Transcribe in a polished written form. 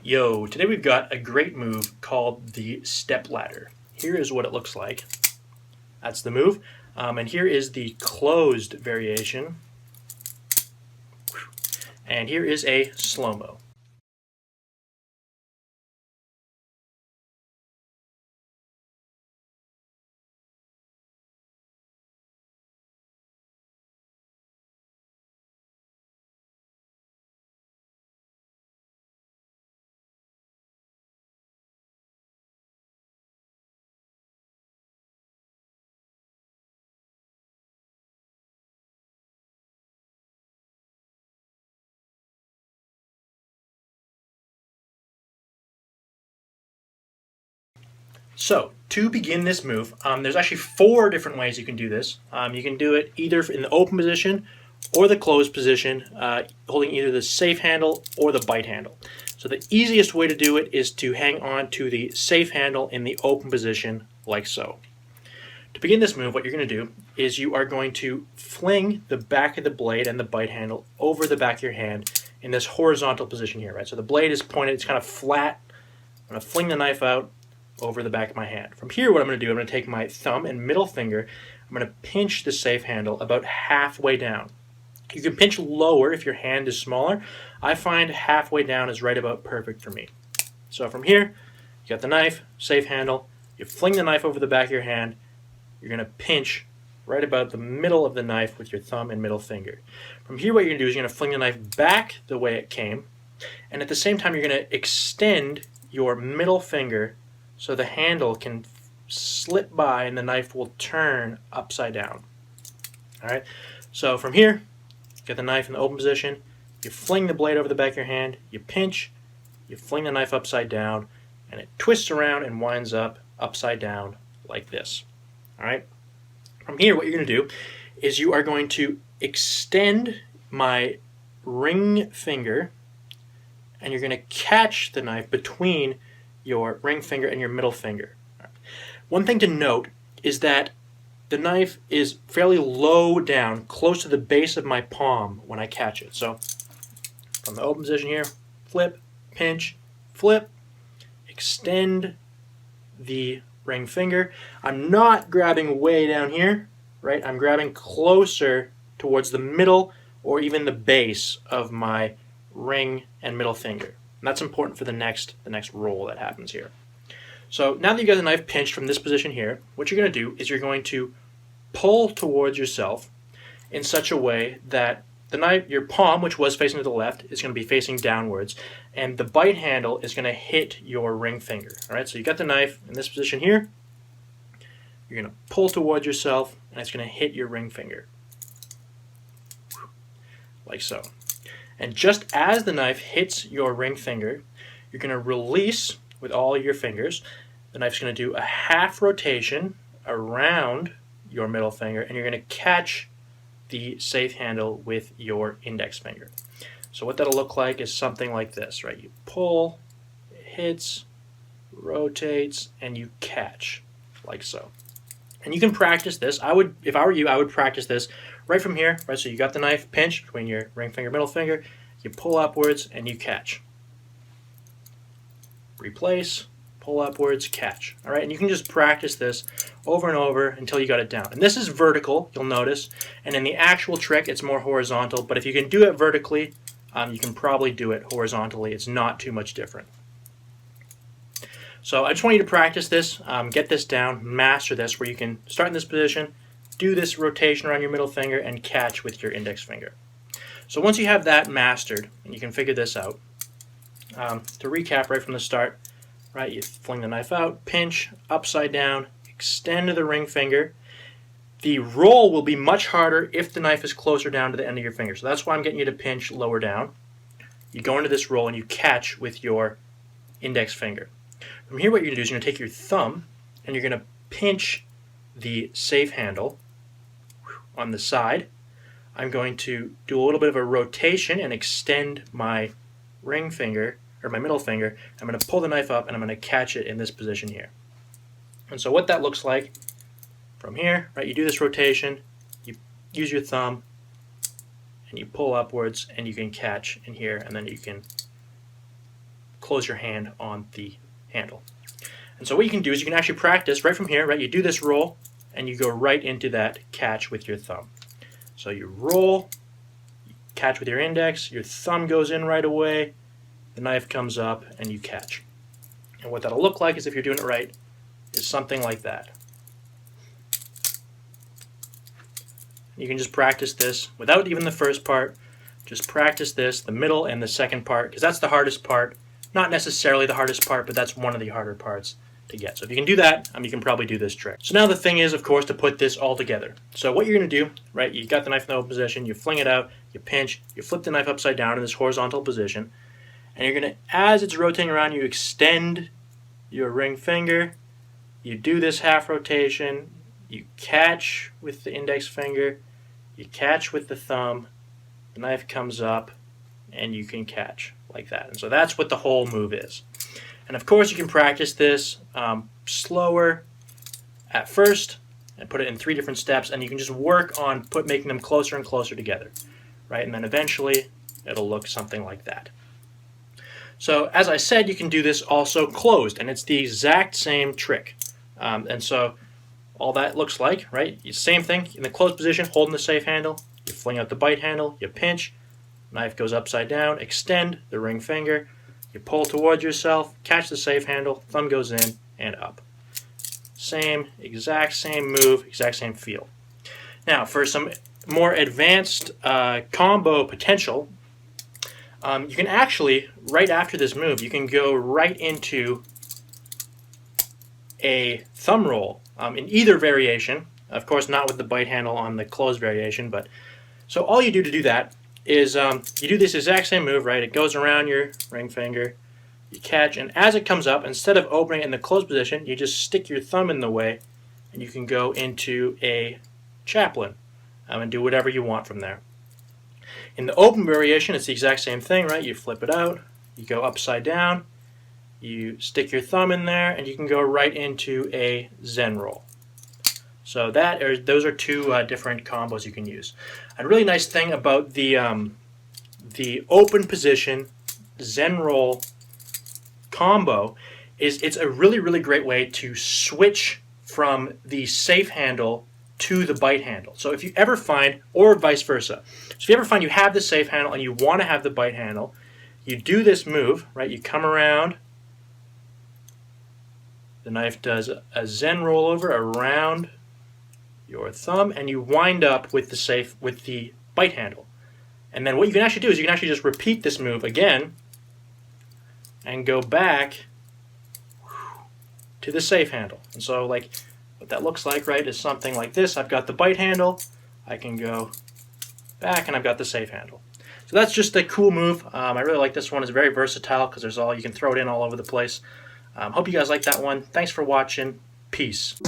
Yo, today we've got a great move called the Stepladder. Here is what it looks like. That's the move. And here is the closed variation. And here is a slow-mo. So, to begin this move, there's actually 4 different ways you can do this. You can do it either in the open position or the closed position, holding either the safe handle or the bite handle. So the easiest way to do it is to hang on to the safe handle in the open position, like so. To begin this move, what you're going to do is you are going to fling the back of the blade and the bite handle over the back of your hand in this horizontal position here, right? So the blade is pointed, it's kind of flat. I'm going to fling the knife out over the back of my hand. From here, what I'm going to do, I'm going to take my thumb and middle finger, I'm going to pinch the safe handle about halfway down. You can pinch lower if your hand is smaller. I find halfway down is right about perfect for me. So from here, you got the knife, safe handle, you fling the knife over the back of your hand, you're going to pinch right about the middle of the knife with your thumb and middle finger. From here, what you're going to do is you're going to fling the knife back the way it came, and at the same time, you're going to extend your middle finger so the handle can slip by and the knife will turn upside down. Alright, so from here, get the knife in the open position, you fling the blade over the back of your hand, you pinch, you fling the knife upside down, and it twists around and winds up upside down like this. Alright, from here what you're going to do is you are going to extend my ring finger and you're going to catch the knife between your ring finger and your middle finger. One thing to note is that the knife is fairly low down, close to the base of my palm when I catch it. So from the open position here, flip, pinch, flip, extend the ring finger. I'm not grabbing way down here, right? I'm grabbing closer towards the middle or even the base of my ring and middle finger. And that's important for the next roll that happens here. So now that you got the knife pinched from this position here, what you're going to do is you're going to pull towards yourself in such a way that the knife, your palm, which was facing to the left, is going to be facing downwards, and the bite handle is going to hit your ring finger. All right, so you got the knife in this position here. You're going to pull towards yourself, and it's going to hit your ring finger, like so. And just as the knife hits your ring finger, you're going to release with all your fingers. The knife's going to do a half rotation around your middle finger, and you're going to catch the safe handle with your index finger. So what that'll look like is something like this, right? You pull, it hits, rotates, and you catch, like so. And you can practice this. If I were you, I would practice this right from here, right? So you got the knife pinched between your ring finger, middle finger, you pull upwards and you catch. Replace, pull upwards, catch. All right, and you can just practice this over and over until you got it down. And this is vertical, you'll notice, and in the actual trick, it's more horizontal, but if you can do it vertically, you can probably do it horizontally. It's not too much different. So I just want you to practice this, get this down, master this, where you can start in this position, do this rotation around your middle finger, and catch with your index finger. So once you have that mastered, and you can figure this out, to recap right from the start, right, you fling the knife out, pinch, upside down, extend the ring finger. The roll will be much harder if the knife is closer down to the end of your finger. So that's why I'm getting you to pinch lower down. You go into this roll and you catch with your index finger. From here, what you're going to do is you're going to take your thumb and you're going to pinch the safe handle on the side. I'm going to do a little bit of a rotation and extend my ring finger, or my middle finger. I'm going to pull the knife up and I'm going to catch it in this position here. And so what that looks like from here, right, you do this rotation, you use your thumb, and you pull upwards and you can catch in here, and then you can close your hand on the handle. And so what you can do is you can actually practice right from here, right? You do this roll and you go right into that catch with your thumb. So you roll, you catch with your index, your thumb goes in right away, the knife comes up and you catch. And what that'll look like is, if you're doing it right, is something like that. You can just practice this without even the first part. Just practice this, the middle and the second part, because that's the hardest part. Not necessarily the hardest part, but that's one of the harder parts to get. So if you can do that, you can probably do this trick. So now the thing is, of course, to put this all together. So what you're going to do, right, you got the knife in the open position, you fling it out, you pinch, you flip the knife upside down in this horizontal position, and you're going to, as it's rotating around, you extend your ring finger, you do this half rotation, you catch with the index finger, you catch with the thumb, the knife comes up, and you can catch like that. And so that's what the whole move is. And of course you can practice this slower at first and put it in 3 different steps, and you can just work on making them closer and closer together, right? And then eventually it'll look something like that. So as I said, you can do this also closed, and it's the exact same trick. And so all that looks like, right? Same thing in the closed position, holding the safe handle, you fling out the bite handle, you pinch, knife goes upside down, extend the ring finger, you pull towards yourself, catch the safe handle, thumb goes in and up. Exact same move, exact same feel. Now for some more advanced combo potential, you can actually, right after this move, you can go right into a thumb roll in either variation. Of course, not with the bite handle on the closed variation, but so all you do to do that is you do this exact same move, right? It goes around your ring finger, you catch, and as it comes up, instead of opening it in the closed position, you just stick your thumb in the way, and you can go into a chaplain and do whatever you want from there. In the open variation, it's the exact same thing, right? You flip it out, you go upside down, you stick your thumb in there, and you can go right into a Zen roll. So those are 2 different combos you can use. A really nice thing about the open position Zen roll combo is it's a really, really great way to switch from the safe handle to the bite handle. So if you ever find, or vice versa, so if you ever find you have the safe handle and you want to have the bite handle, you do this move, right? You come around, the knife does a Zen rollover around your thumb, and you wind up with the bite handle. And then what you can actually do is you can actually just repeat this move again and go back to the safe handle. And so like what that looks like, right, is something like this. I've got the bite handle, I can go back, and I've got the safe handle. So that's just a cool move. I really like this one. It's very versatile because you can throw it in all over the place. Hope you guys like that one. Thanks for watching. Peace.